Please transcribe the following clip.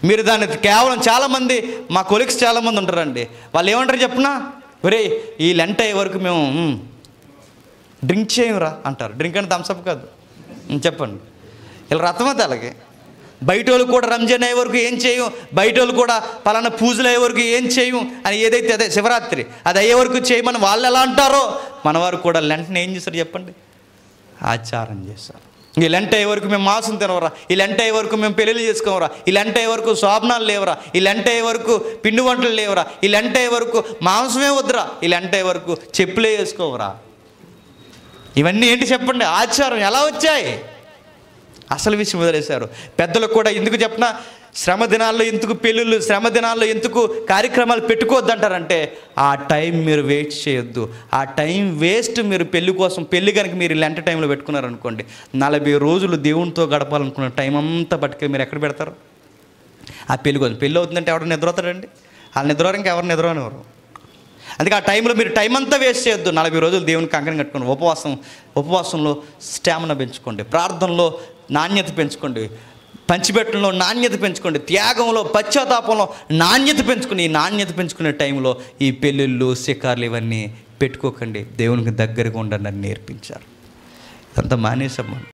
మీరు దాన్ని కేవలం చాలామంది మా కొలీగ్స్ చాలామంది ఉంటారండి, వాళ్ళు ఏమంటారు చెప్పనా, ఒరే ఈ లెంట అయ్యే వరకు మేము డ్రింక్ చేయంరా అంటారు. డ్రింక్ అంటే థమ్సప్ కాదు, చెప్పండి. ఇలా రథమత అలాగే బయట వాళ్ళు కూడా రంజాన్ అయ్యే వరకు ఏం చేయం, బయట వాళ్ళు కూడా పలానా పూజలు అయ్యే వరకు ఏం చేయం అని ఏదైతే అదే శివరాత్రి అది అయ్యే వరకు చేయమని వాళ్ళు ఎలా అంటారో మనవారు కూడా లెంటని ఏం చేస్తారు చెప్పండి, ఆచారం చేస్తారు. ఈ లెంట అయ్యే వరకు మేము మాంసం తినవరా, ఈ లెంట అయ్యే వరకు మేము పెళ్ళిళ్ళు చేసుకోవరా, ఈ లెంట అయ్యే వరకు శోభనాలు లేవరా, ఈ లెంట అయ్యే వరకు పిండి వంటలు లేవరా, ఈ లెంట అయ్యే వరకు మాంసమే వద్దురా, ఈ లెంట అయ్యే వరకు చెప్పులే వేసుకోవరా. ఇవన్నీ ఏంటి చెప్పండి, ఆచారం ఎలా వచ్చాయి? అసలు విషయం వదిలేశారు. పెద్దలకు కూడా ఎందుకు చెప్పినా శ్రమ దినాల్లో ఎందుకు పెళ్ళిళ్ళు, శ్రమ దినాల్లో ఎందుకు కార్యక్రమాలు పెట్టుకోవద్దంటారంటే ఆ టైం మీరు వేస్ట్ చేయొద్దు. ఆ టైం వేస్ట్ మీరు పెళ్ళి కోసం, పెళ్ళి కనుక మీరు లెంట టైంలో పెట్టుకున్నారనుకోండి, 40 రోజులు దేవునితో గడపాలనుకున్న టైం అంతా పట్టుకొని మీరు ఎక్కడ పెడతారు? ఆ పెళ్ళి కోసం. పెళ్ళి అవుతుందంటే ఎవరు నిద్రవుతాడండి? వాళ్ళు నిద్రవారు, ఇంకెవరు నిద్రవనివ్వరు. అందుకే ఆ టైంలో మీరు టైం అంతా వేస్ట్ చేయొద్దు. 40 రోజులు దేవునికి కంకణం కట్టుకోండి. ఉపవాసంలో స్టామినా పెంచుకోండి, ప్రార్థనలో నాణ్యత పెంచుకోండి, పంచిపెట్టడంలో నాణ్యత పెంచుకోండి, త్యాగంలో పశ్చాత్తాపంలో నాణ్యత పెంచుకుని, ఈ నాణ్యత పెంచుకునే టైంలో ఈ పెళ్ళిళ్ళు శిఖార్లు ఇవన్నీ పెట్టుకోకండి. దేవునికి దగ్గరగా ఉండండి అని నేర్పించారు. ఇదంతా మానేసాం మనం.